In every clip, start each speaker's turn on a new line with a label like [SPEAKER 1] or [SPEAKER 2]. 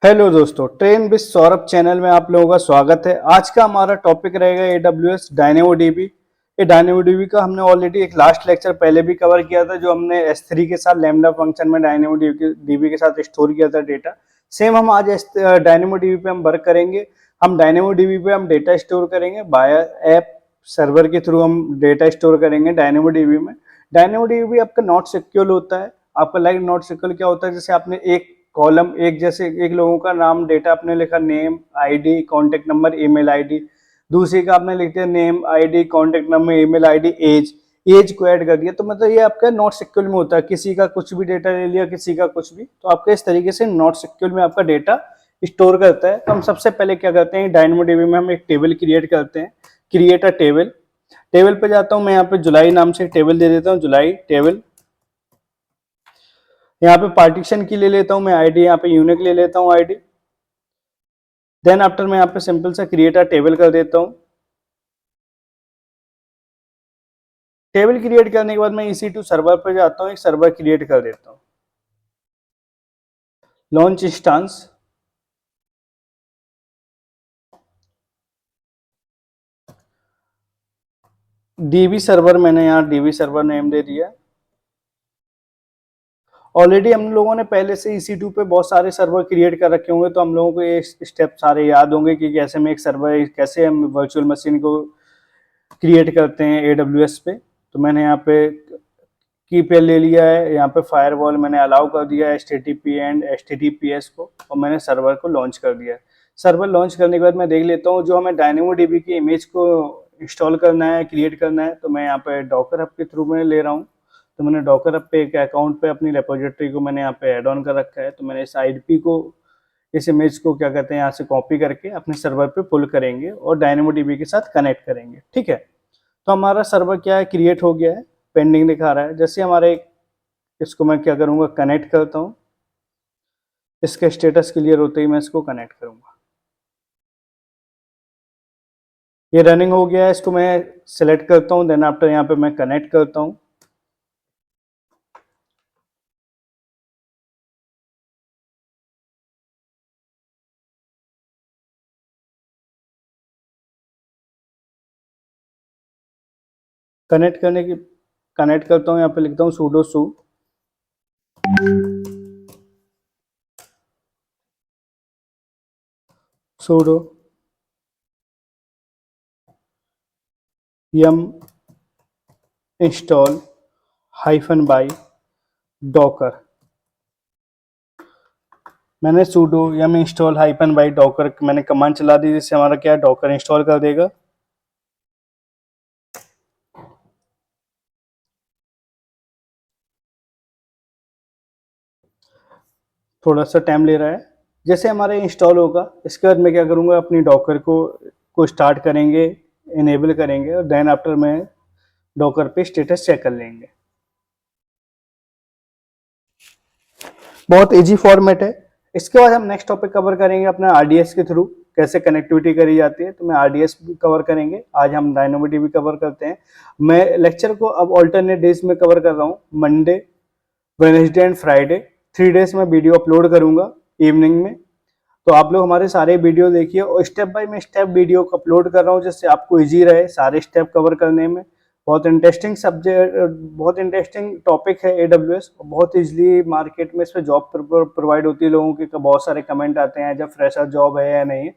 [SPEAKER 1] Hello दोस्तों, train with Saurabh channel में आप लोगों का स्वागत है। आज का हमारा टॉपिक रहेगा AWS DynamoDB। ये DynamoDB का हमने ऑलरेडी एक लास्ट लेक्चर पहले भी कवर किया था, जो हमने S3 के साथ लैम्डा फंक्शन में DynamoDB के साथ स्टोर किया था डेटा। सेम हम आज DynamoDB पे हम वर्क करेंगे। हम DynamoDB पे हम डेटा स्टोर करेंगे बाय ऐप सर्वर के थ्रू। हम डेटा स्टोर करेंगे DynamoDB में। DynamoDB आपका नॉट सिक्योर होता है। आपका लाइक नॉट सिक्योर क्या होता है, जैसे आपने एक कॉलम एक जैसे एक लोगों का नाम डेटा आपने लिखा, name ID contact number email ID. दूसरे का आपने लिख दिया name ID contact number email ID age को ऐड कर दिया, तो मतलब ये आपका नॉट सिक्योर में होता है। किसी का कुछ भी डेटा ले लिया, किसी का कुछ भी, तो आपका इस तरीके से नॉट सिक्योर में आपका डेटा स्टोर करता है। तो हम सबसे पहले क्या करते हैं, डायनामोडीबी में हम एक टेबल क्रिएट करते हैं। Create a table. टेबल पे जाता हूँ मैं, यहाँ पे जुलाई नाम से टेबल दे देता हूँ, जुलाई टेबल। यहाँ पे पार्टीशन की ले लेता हूँ मैं आईडी, यहाँ पे यूनिक ले लेता हूँ आईडी। देन आफ्टर मैं यहाँ पे सिंपल सा क्रिएट अ टेबल कर देता हूँ। टेबल क्रिएट करने के बाद मैं EC2 सर्वर पे जाता हूँ, एक सर्वर क्रिएट कर देता हूँ। Launch instance. डीबी सर्वर, मैंने यहाँ डीबी सर्वर नेम दे दिया। ऑलरेडी हम लोगों ने पहले से EC2 पे बहुत सारे सर्वर क्रिएट कर रखे होंगे, तो हम लोगों को ये स्टेप सारे याद होंगे कि कैसे हम एक सर्वर, कैसे हम वर्चुअल मशीन को क्रिएट करते हैं AWS पे। तो मैंने यहाँ पे की पे ले लिया है, यहाँ पे फायरवॉल मैंने अलाउ कर दिया है HTTP एंड HTTPS को, और मैंने सर्वर को लॉन्च कर दिया है। सर्वर लॉन्च करने के बाद मैं देख लेता हूँ जो हमें डायनेमोडीबी की इमेज को इंस्टॉल करना है, क्रिएट करना है। तो मैं यहाँ पे डॉकर हब के थ्रू में ले रहा हूँ। तो मैंने डॉकर हब पे एक अकाउंट पे अपनी रेपोजिटरी को मैंने यहाँ पे ऐड ऑन कर रखा है। तो मैंने इस आईडी को, इस इमेज को क्या कहते हैं, यहाँ से कॉपी करके अपने सर्वर पे पुल करेंगे और डायनेमोडीबी के साथ कनेक्ट करेंगे। ठीक है, तो हमारा सर्वर क्या है, क्रिएट हो गया है, पेंडिंग दिखा रहा है। जैसे हमारे इसको मैं क्या करूँगा, कनेक्ट करता हूँ। इसका स्टेटस क्लियर होते ही मैं इसको कनेक्ट करूँगा। ये रनिंग हो गया है, इसको मैं सेलेक्ट करता हूँ। देन आफ्टर यहाँ पे मैं कनेक्ट करता हूँ। कनेक्ट करता हूँ, यहाँ पे लिखता हूँ sudo su sudo yum install -by docker। मैंने sudo yum install -by docker मैंने कमांड चला दी, जिससे हमारा क्या डॉकर इंस्टॉल कर देगा। थोड़ा सा टाइम ले रहा है। जैसे हमारे इंस्टॉल होगा, इसके बाद मैं क्या करूँगा, अपनी डॉकर को स्टार्ट करेंगे, इनेबल करेंगे, और देन आफ्टर मैं डॉकर पे स्टेटस चेक कर लेंगे। बहुत इजी फॉर्मेट है। इसके बाद हम नेक्स्ट टॉपिक कवर करेंगे अपना RDS के थ्रू कैसे कनेक्टिविटी करी जाती है। तो मैं RDS भी कवर करेंगे। आज हम डायनामोडीबी कवर करते हैं। मैं लेक्चर को अब ऑल्टरनेट डेज में कवर कर रहा हूँ, Monday, Wednesday and Friday. 3 days में वीडियो अपलोड करूंगा इवनिंग में। तो आप लोग हमारे सारे वीडियो देखिए, और स्टेप बाय मैं स्टेप वीडियो अपलोड कर रहा हूँ, जिससे आपको इजी रहे सारे स्टेप कवर करने में। बहुत इंटरेस्टिंग सब्जेक्ट, बहुत इंटरेस्टिंग टॉपिक है AWS। बहुत इजीली मार्केट में इस पर जॉब प्रोवाइड होती है लोगों के। बहुत सारे कमेंट आते हैं जब फ्रेशर जॉब है या नहीं।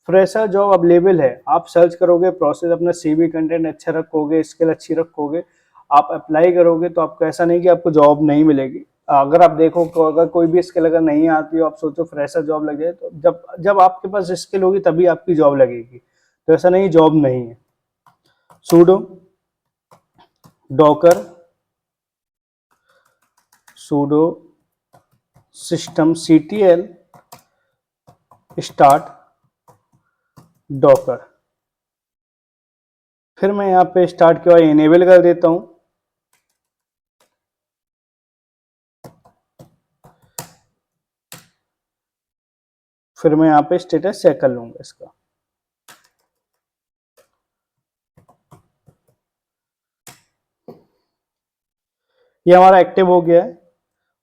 [SPEAKER 1] फ्रेशर जॉब अवेलेबल है, आप सर्च करोगे, प्रोसेस अपना CV कंटेंट अच्छा रखोगे, स्किल अच्छी रखोगे, आप अप्लाई करोगे, तो आपको ऐसा नहीं कि आपको जॉब नहीं मिलेगी। अगर आप देखो, अगर कोई भी स्किल अगर नहीं आती हो, आप सोचो फ्रेशर जॉब लगे, तो जब जब आपके पास स्किल होगी तभी आपकी जॉब लगेगी। तो ऐसा नहीं जॉब नहीं है। sudo docker sudo systemctl start docker। फिर मैं यहाँ पे स्टार्ट के बाद इनेबल कर देता हूँ। फिर मैं यहाँ पे स्टेटस चेक कर लूंगा इसका। ये हमारा एक्टिव हो गया है।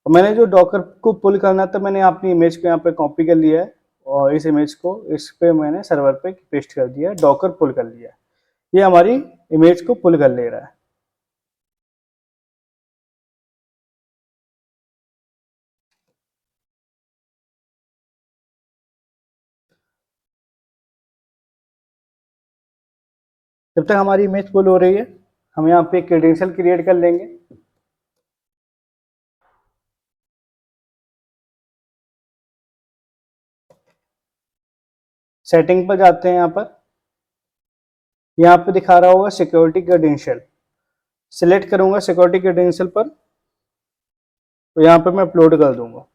[SPEAKER 1] और मैंने जो डॉकर को पुल करना था, मैंने अपनी इमेज को यहाँ पे कॉपी कर लिया है और इस इमेज को इस पे मैंने सर्वर पे पेस्ट कर दिया है, डॉकर पुल कर लिया है। ये हमारी इमेज को पुल कर ले रहा है। जब तक हमारी इमेज पुल हो रही है, हम यहाँ पे क्रेडेंशियल क्रिएट कर लेंगे। सेटिंग पर जाते हैं, यहाँ पे दिखा रहा होगा सिक्योरिटी क्रेडेंशियल, सिलेक्ट करूंगा सिक्योरिटी क्रेडेंशियल पर, तो यहाँ पे मैं अपलोड कर दूंगा।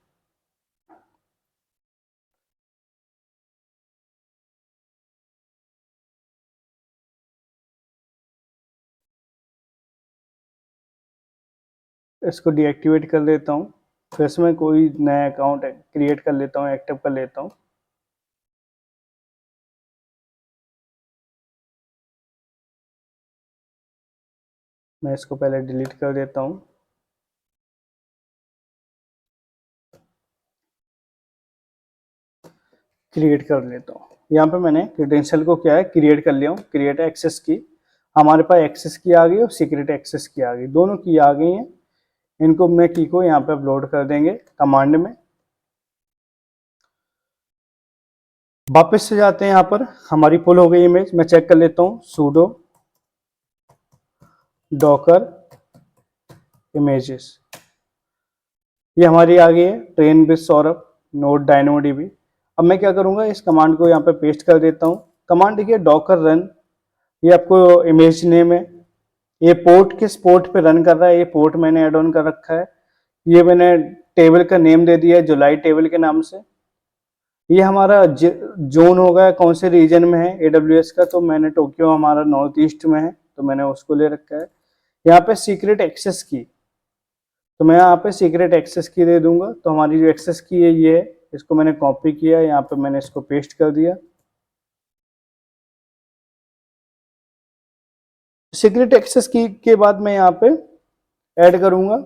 [SPEAKER 1] इसको डीएक्टिवेट कर देता हूँ, फिर इसमें कोई नया अकाउंट क्रिएट कर लेता हूँ, एक्टिव कर लेता हूँ। मैं इसको पहले डिलीट कर देता हूँ। क्रिएट कर लेता हूँ। यहाँ पे मैंने क्रेडेंशियल को क्या है क्रिएट कर लिया हूँ, क्रिएट एक्सेस की। हमारे पास एक्सेस की आ गई और सीक्रेट एक्सेस की आ गई, दोनों की आ गई हैं। इनको मैं की को यहाँ पे अपलोड कर देंगे कमांड में। वापस से जाते हैं, यहाँ पर हमारी पुल हो गई इमेज। मैं चेक कर लेता हूँ, सूडो डॉकर इमेजेस, ये हमारी आ गई है ट्रेन विद सौरभ नोड डायनोडीबी। अब मैं क्या करूँगा, इस कमांड को यहाँ पे पेस्ट कर देता हूँ। कमांड देखिए डॉकर रन, ये आपको इमेज नेम है। ये पोर्ट किस पोर्ट पे रन कर रहा है, ये पोर्ट मैंने ऐड ऑन कर रखा है। ये मैंने टेबल का नेम दे दिया है जुलाई टेबल के नाम से। ये हमारा जोन होगा कौन से रीजन में है एडब्ल्यूएस का, तो मैंने टोक्यो हमारा नॉर्थ ईस्ट में है तो मैंने उसको ले रखा है। यहाँ पे सीक्रेट एक्सेस की, तो मैं यहाँ पे सीक्रेट एक्सेस की दे दूंगा। तो हमारी जो एक्सेस की है ये है, इसको मैंने कॉपी किया, यहाँ पे मैंने इसको पेस्ट कर दिया। सीक्रेट एक्सेस की के बाद मैं यहाँ पे ऐड करूंगा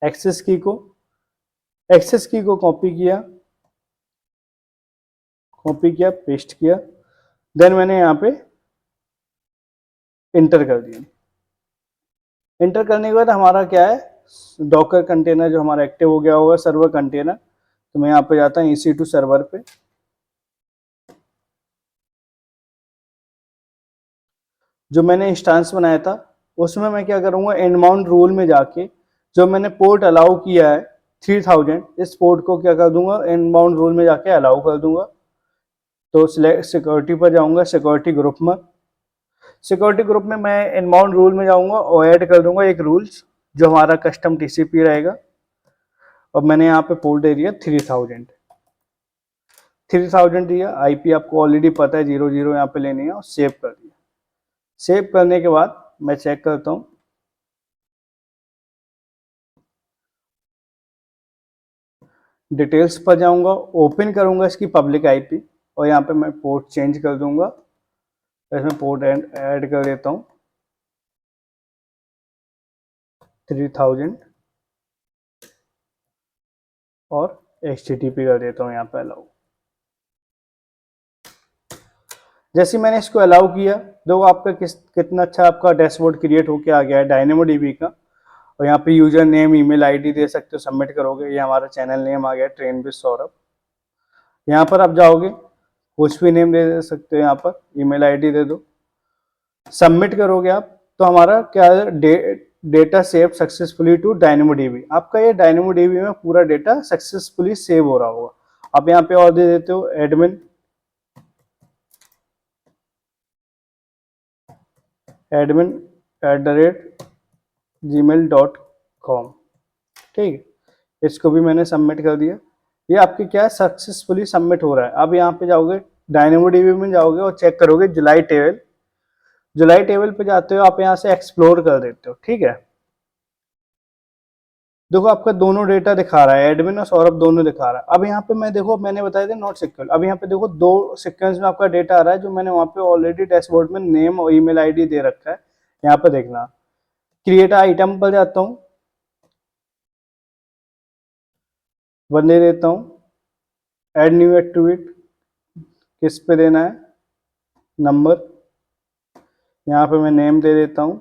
[SPEAKER 1] एक्सेस की को। एक्सेस की को कॉपी किया पेस्ट किया, देन मैंने यहाँ पे इंटर कर दिया। इंटर करने के बाद हमारा क्या है, डॉकर कंटेनर जो हमारा एक्टिव हो गया होगा, सर्वर कंटेनर। तो मैं यहाँ पे जाता हूँ EC2 सर्वर पे। जो मैंने इंस्टेंस बनाया था उसमें मैं क्या करूँगा, इनबाउंड रूल में जाके जो मैंने पोर्ट अलाउ किया है 3000, इस पोर्ट को क्या कर दूंगा, इनबाउंड रूल में जाके अलाउ कर दूंगा। तो सिक्योरिटी पर जाऊंगा, सिक्योरिटी ग्रुप में, सिक्योरिटी ग्रुप में मैं इनबाउंड रूल में जाऊंगा और ऐड कर दूंगा एक रूल्स जो हमारा कस्टम TCP रहेगा। और मैंने यहाँ पे पोर्ट दे दिया 3000 दिया। IP आपको ऑलरेडी पता है 00 यहाँ पे लेनी है, और सेव कर दिया। सेव करने के बाद मैं चेक करता हूँ, डिटेल्स पर जाऊंगा, ओपन करूंगा इसकी पब्लिक IP और यहाँ पे मैं पोर्ट चेंज कर दूंगा। इसमें पोर्ट ऐड कर देता हूँ 3000 और HTTP कर देता हूँ यहाँ पे अलाउ। जैसे मैंने इसको अलाउ किया, देखो आपका कितना अच्छा आपका डैशबोर्ड क्रिएट होके आ गया है DynamoDB का। और यहाँ पे यूजर नेम ईमेल आईडी दे सकते हो, सबमिट करोगे, ये हमारा चैनल नेम आ गया ट्रेन विद सौरभ। यहाँ पर आप जाओगे, कुछ भी नेम दे सकते हो, यहाँ पर ईमेल आईडी दे दो, सबमिट करोगे आप, तो हमारा क्या है, data save successfully to DynamoDB। आपका ये DynamoDB में पूरा डेटा सक्सेसफुली सेव हो रहा होगा। आप यहाँ पे और दे देते हो admin@gmail.com, ठीक है। इसको भी मैंने सबमिट कर दिया। ये आपके क्या है, सक्सेसफुली सबमिट हो रहा है। अब यहाँ पे जाओगे, DynamoDB में जाओगे और चेक करोगे जुलाई टेबल। जुलाई टेबल पे जाते हो आप, यहाँ से एक्सप्लोर कर देते हो, ठीक है। देखो आपका दोनों डेटा दिखा रहा है, एडमिन और सौरभ दोनों दिखा रहा है। अब यहाँ पे मैं देखो, मैंने बताया था नॉट सिक्योर। अब यहाँ पे देखो 2 सीक्वेंस में आपका डेटा आ रहा है, जो मैंने वहाँ पे ऑलरेडी डैशबोर्ड में नेम और ईमेल आईडी दे रखा है। यहाँ पे देखना, क्रिएट आइटम पर जाता हूँ, वन दे देता हूँ। ऐड न्यू एक्टिविट किस पे देना है, नंबर, यहाँ पे मैं नेम दे देता हूँ।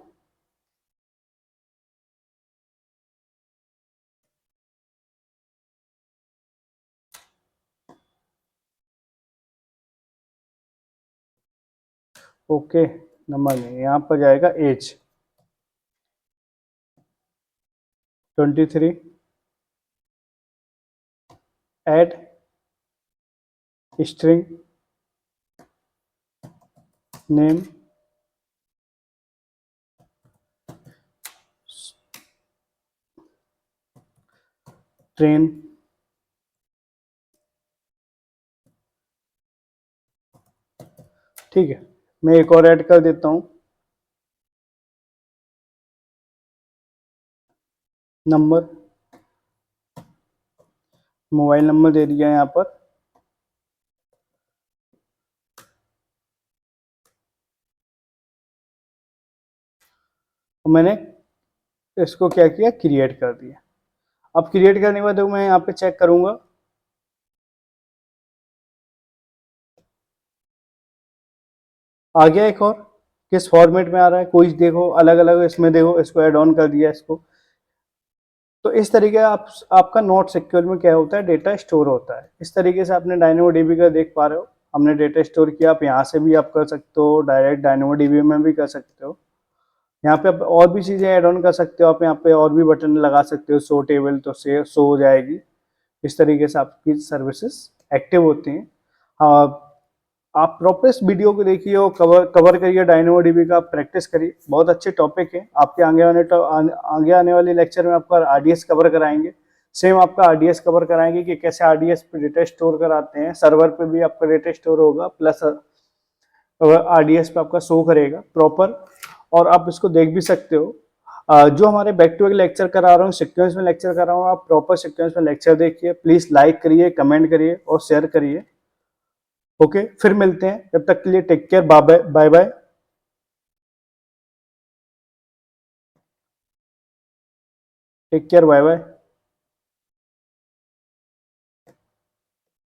[SPEAKER 1] ओके, नंबर नहीं, यहाँ पर जाएगा age 23। Add string name train, ठीक है। मैं एक और ऐड कर देता हूँ, नंबर, मोबाइल नंबर दे दिया यहाँ पर। मैंने इसको क्या किया, क्रिएट कर दिया। अब क्रिएट करने के बाद मैं यहाँ पे चेक करूंगा, आ गया एक और, किस फॉर्मेट में आ रहा है, कोई देखो अलग अलग इसमें, देखो इसको ऐड ऑन कर दिया इसको। तो इस तरीके आपका नोट सिक्योर में क्या होता है, डेटा स्टोर होता है। इस तरीके से आपने डायनेमोडीबी का देख पा रहे हो, हमने डेटा स्टोर किया। आप यहाँ से भी आप कर सकते हो, डायरेक्ट डायनेमोडीबी में भी कर सकते हो। यहाँ पे आप और भी चीजें ऐड ऑन कर सकते हो, आप यहाँ पे और भी बटन लगा सकते हो, शो टेबल, तो से शो हो जाएगी। इस तरीके से आपकी सर्विसेज एक्टिव होती हैं। आप प्रॉपर इस वीडियो को देखिए और कवर करिए, डायनेमोडीबी का प्रैक्टिस करिए, बहुत अच्छे टॉपिक है। आपके आगे आने वाले लेक्चर में आपका आरडीएस कवर कराएंगे। सेम आपका आरडीएस कवर कराएंगे कि कैसे आरडीएस पे डेटा स्टोर कराते हैं, सर्वर पे भी आपका डेटा स्टोर होगा, प्लस आरडीएस पे आपका शो करेगा प्रॉपर। और आप इसको देख भी सकते हो। जो हमारे बैक टू बैक लेक्चर करा रहा हूँ, सीक्वेंस में लेक्चर करा रहा हूँ, आप प्रॉपर सीक्वेंस में लेक्चर देखिए। प्लीज लाइक करिए, कमेंट करिए और शेयर करिए। ओके, फिर मिलते हैं, जब तक के लिए take care, bye bye, bye bye, take care, bye bye.